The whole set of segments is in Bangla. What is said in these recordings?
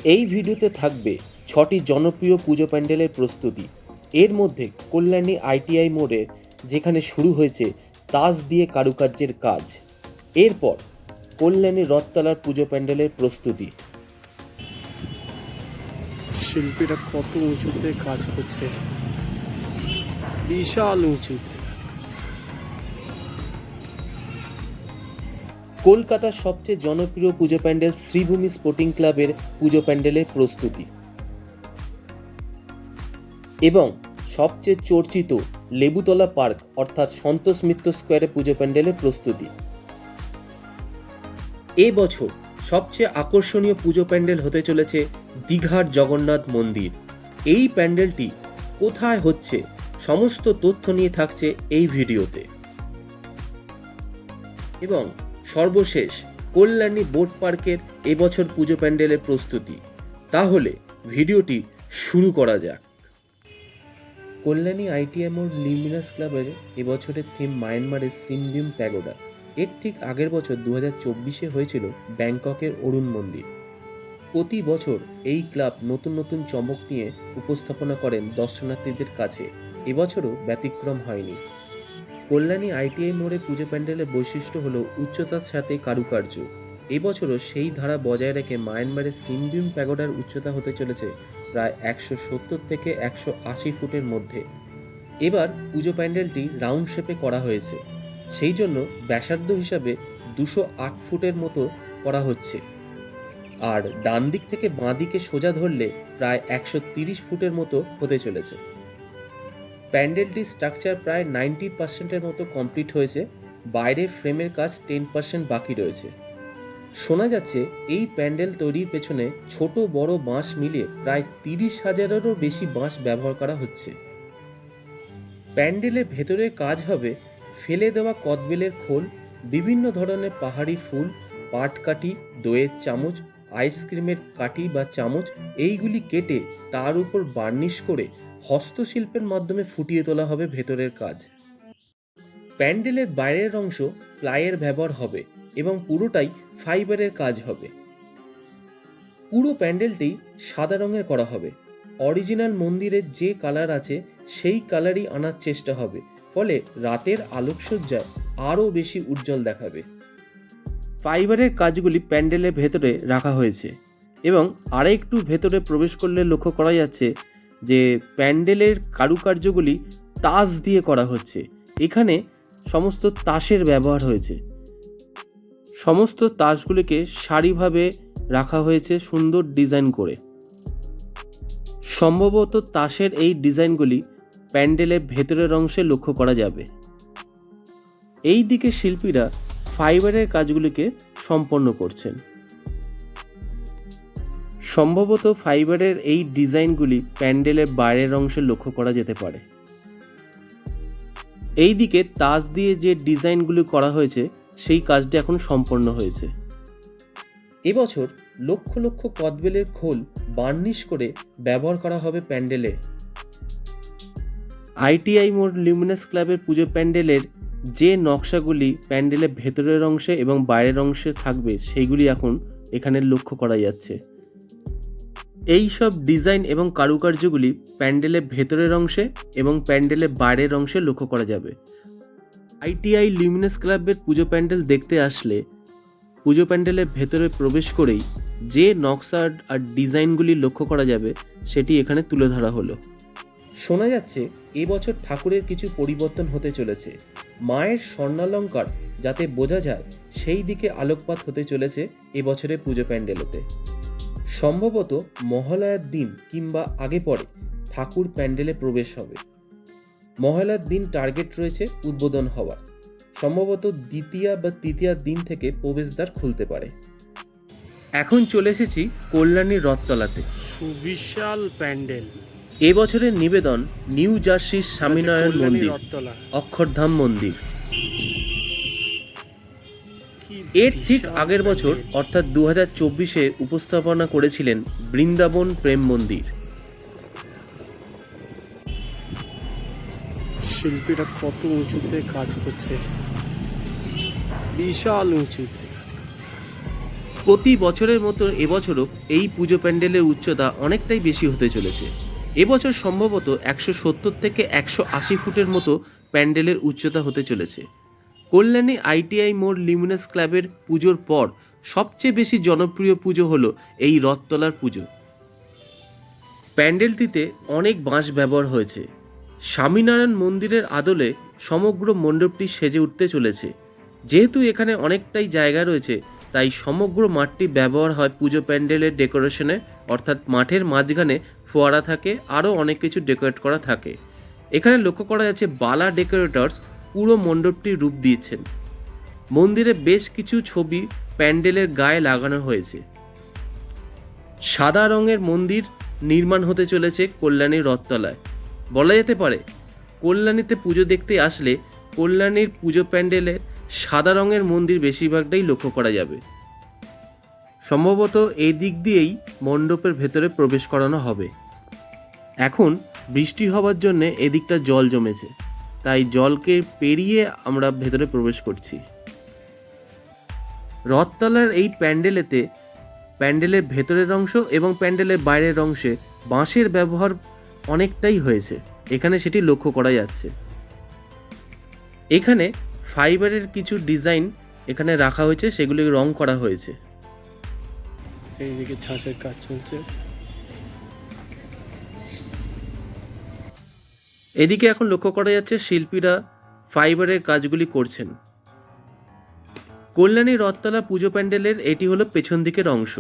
এই ভিডিওতে থাকবে ৬টি জনপ্রিয় পুজো প্যান্ডেলের প্রস্তুতি। এর মধ্যে কল্যাণী আইটিআই মোড়ে যেখানে শুরু হয়েছে তাজ দিয়ে কারুকার্যের কাজ। এরপর কল্যাণী রথতলার পুজো প্যান্ডেলের প্রস্তুতি। শিল্পীরা কত উঁচুতে কাজ করছে, বিশাল উঁচুতে। কলকাতার সবচেয়ে জনপ্রিয় পুজো প্যান্ডেল শ্রীভূমি স্পোর্টিং ক্লাবের পুজো প্যান্ডেলের প্রস্তুতি এবং সবচেয়ে চর্চিত লেবুতলা পার্ক অর্থাৎ সন্তোষ মিত্র স্কোয়ারে পুজো প্যান্ডেলের প্রস্তুতি। এবছর সবচেয়ে আকর্ষণীয় পুজো প্যান্ডেল হতে চলেছে দীঘার জগন্নাথ মন্দির। এই প্যান্ডেলটি কোথায় হচ্ছে সমস্ত তথ্য নিয়ে থাকছে এই ভিডিওতে। এবং সর্বশেষ কল্যাণী বোট পার্কের এবছর পুজো প্যান্ডেলের প্রস্তুতি। তাহলে ভিডিওটি শুরু করা যাক। কল্যাণী আইটিআই মোড় লিমিনাস ক্লাবের এবছরের থিম মায়ানমারের সিনবিম প্যাগোডা। এর ঠিক আগের বছর 2024-এ হয়েছিল ব্যাংককের অরুণ মন্দির। প্রতি বছর এই ক্লাব নতুন নতুন চমক নিয়ে উপস্থাপনা করেন দর্শনার্থীদের কাছে। এবছরও ব্যতিক্রম হয়নি। কল্যাণী আইটিআই মোড়ে পুজো প্যান্ডেলের বৈশিষ্ট্য হলো উচ্চতার সাথে কারুকার্য। এবছরও সেই ধারা বজায় রেখে মায়ানমারের সিনবিম প্যাগোডার উচ্চতা হতে চলেছে প্রায় 170 থেকে 180 ফুটের মধ্যে। এবার পুজো প্যান্ডেলটি রাউন্ড শেপে করা হয়েছে, সেই জন্য ব্যাসার্ধ হিসাবে 208 ফুটের মতো করা হচ্ছে। আর ডান দিক থেকে বাঁ দিকে সোজা ধরলে প্রায় 130 ফুটের মতো হতে চলেছে। প্যান্ডেলটির স্ট্রাকচার প্রায় 90% মতো কমপ্লিট হয়েছে। বাইরের ফ্রেমের কাজ 10% বাকি রয়েছে। শোনা যাচ্ছে এই প্যান্ডেল তৈরির পেছনে ছোট বড় বাঁশ মিলিয়ে প্রায় 30,000-এরও বেশি বাঁশ ব্যবহার করা হচ্ছে। প্যান্ডেলের ভেতরে কাজ হবে ফেলে দেওয়া কদবেলের খোল, বিভিন্ন ধরনের পাহাড়ি ফুল, পাটকাঠি, দইয়ের চামচ, আইসক্রিমের কাঠি বা চামচ, এইগুলি কেটে তার উপর বার্নিশ করে হস্তশিল্পের মাধ্যমে ফুটিয়ে তোলা হবে ভেতরের কাজ। প্যান্ডেলের বাইরের অংশ প্লাইয়ের ব্যবহার হবে এবং পুরোটাই ফাইবারের কাজ হবে। পুরো প্যান্ডেলটি সাদা রঙের করা হবে। অরিজিনাল মন্দিরের যে কালার আছে সেই কালারই আনার চেষ্টা হবে, ফলে রাতের আলোকসজ্জায় আরও বেশি উজ্জ্বল দেখাবে। ফাইবারের কাজগুলি প্যান্ডেলের ভেতরে রাখা হয়েছে এবং আরেকটু ভেতরে প্রবেশ করলে লক্ষ্য করা যাচ্ছে যে প্যান্ডেলের কারুকার্যগুলি তাস দিয়ে করা হচ্ছে। এখানে সমস্ত তাসের ব্যবহার হয়েছে। সমস্ত তাসগুলিকে সারিভাবে রাখা হয়েছে সুন্দর ডিজাইন করে। সম্ভবত তাসের এই ডিজাইনগুলি প্যান্ডেলের ভেতরের অংশে লক্ষ্য করা যাবে। এই দিকে শিল্পীরা ফাইবারের কাজগুলিকে সম্পন্ন করছেন। সম্ভবত ফাইবারের এই ডিজাইনগুলি প্যান্ডেলের বাইরের অংশে লক্ষ্য করা যেতে পারে। এই দিকে তাস দিয়ে যে ডিজাইনগুলি করা হয়েছে সেই কাজটি এখন সম্পন্ন হয়েছে। এবছর লক্ষ লক্ষ কদবেলের খোল বার্নিশ করে ব্যবহার করা হবে প্যান্ডেলে। আইটিআই মোড় লিমিনাস ক্লাবের পুজো প্যান্ডেলের যে নকশাগুলি প্যান্ডেলের ভেতরের অংশে এবং বাইরের অংশে থাকবে সেইগুলি এখন এখানে লক্ষ্য করা যাচ্ছে। এই সব ডিজাইন এবং কারুকার্যগুলি প্যান্ডেলের ভেতরের অংশে এবং প্যান্ডেলের বাইরের অংশে লক্ষ্য করা যাবে। আইটিআই লিমিনাস ক্লাবের পুজো প্যান্ডেল দেখতে আসলে পুজো প্যান্ডেলের ভেতরে প্রবেশ করেই যে নকশা আর ডিজাইনগুলি লক্ষ্য করা যাবে সেটি এখানে তুলে ধরা হলো। শোনা যাচ্ছে এবছর ঠাকুরের কিছু পরিবর্তন হতে চলেছে। মায়ের স্বর্ণালঙ্কার যাতে বোঝা যায় সেই দিকে আলোকপাত হতে চলেছে এবছরের পুজো প্যান্ডেলেতে। সম্ভবত মহালয়ার দিন কিংবা আগে পরে ঠাকুর প্যান্ডেলে প্রবেশ হবে। মহালয়ার দিন টার্গেট রয়েছে উদ্বোধন হওয়ার। সম্ভবত দ্বিতীয়া বা তৃতীয়ার দিন থেকে প্রবেশদ্বার খুলতে পারে। এখন চলে এসেছি কল্যাণীর রথতলাতে। সুবিশাল প্যান্ডেল। এবছরের নিবেদন নিউ জার্সির স্বামীনারায়ণ মন্দির, অক্ষরধাম মন্দির। এর ঠিক আগের বছর অর্থাৎ 2024-এ উপস্থাপনা করেছিলেন বৃন্দাবন প্রেম মন্দির। শিল্পীরা কত উঁচুতে কাজ করছে, বিশাল উঁচুতে। প্রতি বছরের মতো এবছরও এই পুজো প্যান্ডেলের উচ্চতা অনেকটাই বেশি হতে চলেছে। এবছর সম্ভবত 170 থেকে 180 ফুটের মতো প্যান্ডেলের উচ্চতা হতে চলেছে। কল্যাণী আইটিআই মোড় লিমিনাস ক্লাবের পুজোর পর সবচেয়ে বেশি জনপ্রিয় পুজো হলো এই রথতলার পুজো। প্যান্ডেলটিতে অনেক বাঁশ ব্যবহার হয়েছে। স্বামীনারায়ণ মন্দিরের আদলে সমগ্র মণ্ডপটি সেজে উঠতে চলেছে। যেহেতু এখানে অনেকটাই জায়গা রয়েছে, তাই সমগ্র মাঠটি ব্যবহার হয় পুজো প্যান্ডেলের ডেকোরেশনে, অর্থাৎ মাঠের মাঝখানে ফোয়ারা থাকে, আরও অনেক কিছু ডেকোরেট করা থাকে। এখানে লক্ষ্য করা যাচ্ছে বালা ডেকোরেটরস পুরো মণ্ডপটির রূপ দিয়েছেন। মন্দিরে বেশ কিছু ছবি প্যান্ডেলের গায়ে লাগানো হয়েছে। সাদা রঙের মন্দির নির্মাণ হতে চলেছে কল্যাণীর রথতলায়। বলা যেতে পারে কল্যাণীতে পুজো দেখতে আসলে কল্যাণীর পুজো প্যান্ডেলে সাদা রঙের মন্দির বেশিরভাগটাই লক্ষ্য করা যাবে। সম্ভবত এই দিক দিয়েই মণ্ডপের ভেতরে প্রবেশ করানো হবে। এখন বৃষ্টি হওয়ার জন্য এদিকটা জল জমেছে, তাই জলকে পেরিয়ে আমরা ভেতরে প্রবেশ করছি। রথতলার এই প্যান্ডেলেতে প্যান্ডেলের ভেতরের অংশ এবং প্যান্ডেলের বাইরের অংশে বাঁশের ব্যবহার অনেকটাই হয়েছে, এখানে সেটি লক্ষ্য করা যাচ্ছে। এখানে ফাইবারের কিছু ডিজাইন এখানে রাখা হয়েছে, সেগুলি রং করা হয়েছে। এইদিকে ছাঁচের কাজ চলছে। এদিকে এখন লক্ষ্য করা যাচ্ছে শিল্পীরা ফাইবারের কাজগুলি করছেন। কল্যাণী রথতলা পুজো প্যান্ডেলের এটি হলো পেছন দিকের অংশ।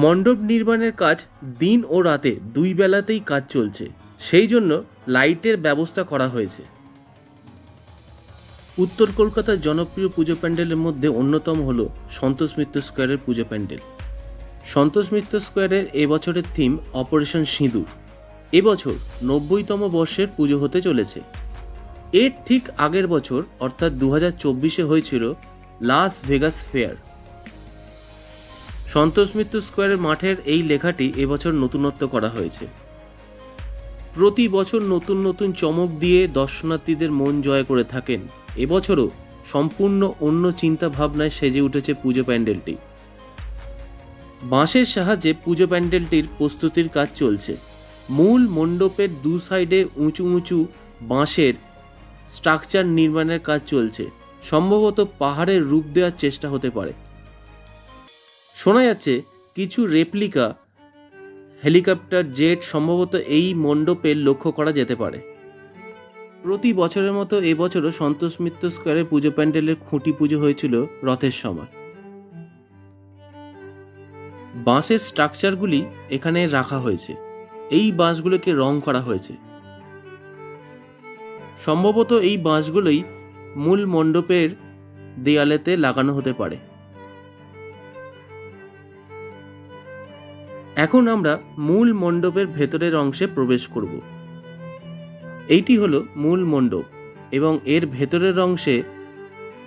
মণ্ডপ নির্মাণের কাজ দিন ও রাতে দুই বেলাতেই কাজ চলছে, সেই জন্য লাইটের ব্যবস্থা করা হয়েছে। উত্তর কলকাতার জনপ্রিয় পুজো প্যান্ডেলের মধ্যে অন্যতম হল সন্তোষ মিত্র স্কোয়ারের পুজো প্যান্ডেল। সন্তোষ মিত্র স্কোয়ারের এবছরের থিম অপারেশন সিঁদুর। এবছর 90তম বর্ষের পুজো হতে চলেছে। এর ঠিক আগের বছর অর্থাৎ 2024-এ হয়েছিল Las Vegas fair. Santosh Mitra স্কোয়ারের মাঠের এই লেখাটি এবছর নতুনত্ব করা হয়েছে। প্রতি বছর নতুন নতুন চমক দিয়ে দর্শনার্থীদের মন জয় করে থাকেন। এবছরও সম্পূর্ণ অন্য চিন্তা ভাবনায় সেজে উঠেছে পুজো প্যান্ডেলটি। বাঁশের সাহায্যে পুজো প্যান্ডেলটির প্রস্তুতির কাজ চলছে। মূল মণ্ডপের দু সাইডে উঁচু উঁচু বাঁশের স্ট্রাকচার নির্মাণের কাজ চলছে। সম্ভবত পাহাড়ের রূপ দেওয়ার চেষ্টা হতে পারে। শোনা যাচ্ছে কিছু রেপ্লিকা হেলিকপ্টার জেট সম্ভবত এই মণ্ডপে লক্ষ্য করা যেতে পারে। প্রতি বছরের মতো এবছরও সন্তোষ মিত্র স্কোয়ারে পুজো প্যান্ডেলের খুঁটি পুজো হয়েছিল রথের সময়। বাঁশের স্ট্রাকচারগুলি এখানে রাখা হয়েছে। এই বাঁশগুলোকে রং করা হয়েছে। সম্ভবত এই বাঁশগুলোই মূল মণ্ডপের দেয়ালেতে লাগানো হতে পারে। এখন আমরা মূল মণ্ডপের ভেতরের অংশে প্রবেশ করব। এইটি হলো মূল মণ্ডপ এবং এর ভেতরের অংশে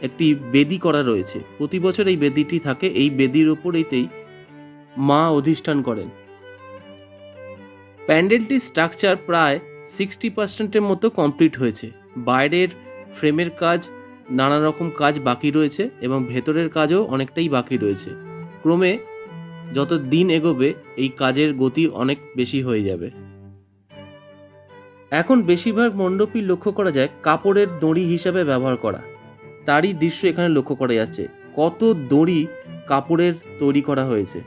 একটি বেদি করা রয়েছে। প্রতি বছর এই বেদিটি থাকে। এই বেদির ওপরেই মা অধিষ্ঠান করেন। প্যান্ডেলটির স্ট্রাকচার প্রায় 60%-এর মতো কমপ্লিট হয়েছে। বাইরের ফ্রেমের কাজ, নানা রকম কাজ বাকি রয়েছে এবং ভেতরের কাজও অনেকটাই বাকি রয়েছে। ক্রমে যত দিন এগোবে এই কাজের গতি অনেক বেশি হয়ে যাবে। এখন বেশিরভাগ মণ্ডপই লক্ষ্য করা যায় কাপড়ের দড়ি হিসাবে ব্যবহার করা। তারই দৃশ্য এখানে লক্ষ্য করা যাচ্ছে। কত দড়ি কাপড়ের তৈরি করা হয়েছে।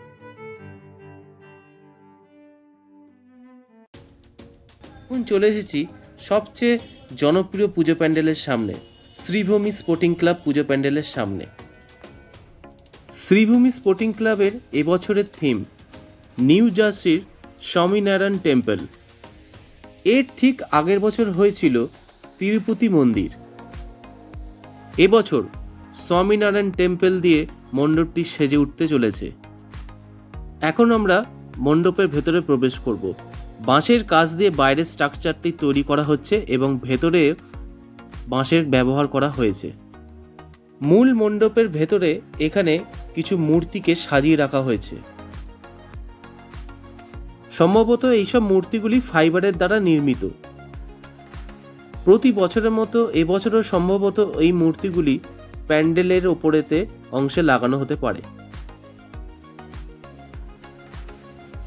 এখন চলে এসেছি সবচেয়ে জনপ্রিয় পুজো প্যান্ডেলের সামনে, শ্রীভূমি স্পোর্টিং ক্লাব পুজো প্যান্ডেলের সামনে। শ্রীভূমি স্পোর্টিং ক্লাবের এবছরের থিম নিউ জার্সির স্বামীনারায়ণ টেম্পল। এর ঠিক আগের বছর হয়েছিল তিরুপতি মন্দির। এবছর স্বামীনারায়ণ টেম্পল দিয়ে মণ্ডপটি সেজে উঠতে চলেছে। এখন আমরা মণ্ডপের ভেতরে প্রবেশ করব। বাঁশের কাজ দিয়ে বাইরের স্ট্রাকচারটি তৈরি করা হচ্ছে এবং ভেতরে বাঁশের ব্যবহার করা হয়েছে। মূল মণ্ডপের ভেতরে এখানে কিছু মূর্তিকে সাজিয়ে রাখা হয়েছে। সম্ভবত এইসব মূর্তিগুলি ফাইবারের দ্বারা নির্মিত। প্রতি বছরের মতো এবছরও সম্ভবত এই মূর্তিগুলি প্যান্ডেলের ওপরেতে অংশে লাগানো হতে পারে।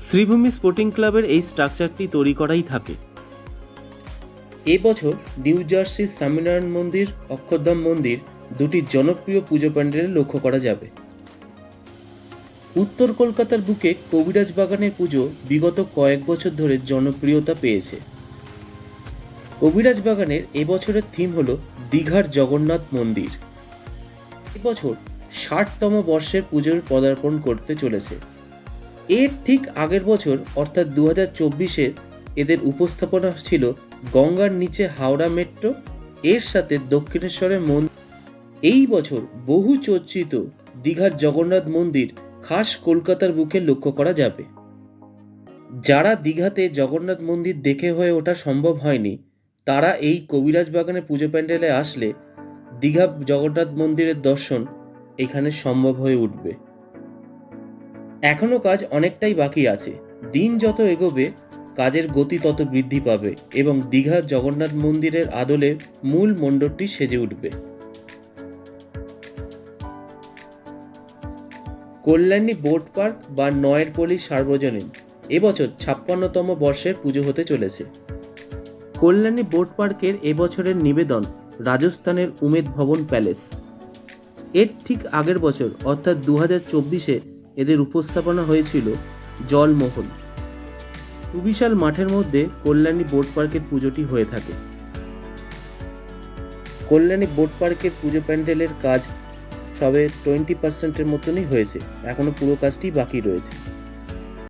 শ্রীভূমি স্পোর্টিং ক্লাবের এই স্ট্রাকচারটি তৈরি করাই থাকে। এবছর নিউ জার্সির স্বামীনারায়ণ মন্দির, অক্ষরধাম মন্দির দুটি জনপ্রিয় পুজো প্যান্ডেলে লক্ষ্য করা যাবে। উত্তর কলকাতার বুকে কবিরাজ বাগানের পুজো বিগত কয়েক বছর ধরে জনপ্রিয়তা পেয়েছে। কবিরাজ বাগানের এবছরের থিম হলো দীঘার জগন্নাথ মন্দির। এবছর 60তম বর্ষের পুজোর পদার্পণ করতে চলেছে। এর ঠিক আগের বছর অর্থাৎ 2024-এ এদের উপস্থাপনা ছিল গঙ্গার নিচে হাওড়া মেট্রো, এর সাথে দক্ষিণেশ্বরের মন্দির। এই বছর বহু চর্চিত দীঘার জগন্নাথ মন্দির খাস কলকাতার বুকে লক্ষ্য করা যাবে। যারা দীঘাতে জগন্নাথ মন্দির দেখে হয়ে ওঠা সম্ভব হয়নি, তারা এই কবিরাজ বাগানের পুজো প্যান্ডেলে আসলে দীঘা জগন্নাথ মন্দিরের দর্শন এখানে সম্ভব হয়ে উঠবে। এখনো কাজ অনেকটাই বাকি আছে। দিন যত এগোবে কাজের গতি তত বৃদ্ধি পাবে এবং দীঘা জগন্নাথ মন্দিরের আদলে মূল মণ্ডপটি সেজে উঠবে। কল্যাণী বোট পার্ক বা নয়েরপল্লী সার্বজনীন এবছর 56তম বর্ষের পুজো হতে চলেছে। কল্যাণী বোট পার্কের এবছরের নিবেদন রাজস্থানের উমেদ ভবন প্যালেস। এর ঠিক আগের বছর অর্থাৎ 2024-এ এদের উপস্থাপনা হয়েছিল জলমহল। সুবিশাল মাঠের মধ্যে কল্যাণী বোট পার্কের পুজোটি হয়ে থাকে। কল্যাণী বোট পার্কের পুজো প্যান্ডেলের কাজ সবে 20% মতনই হয়েছে, এখনো পুরো কাজটি বাকি রয়েছে।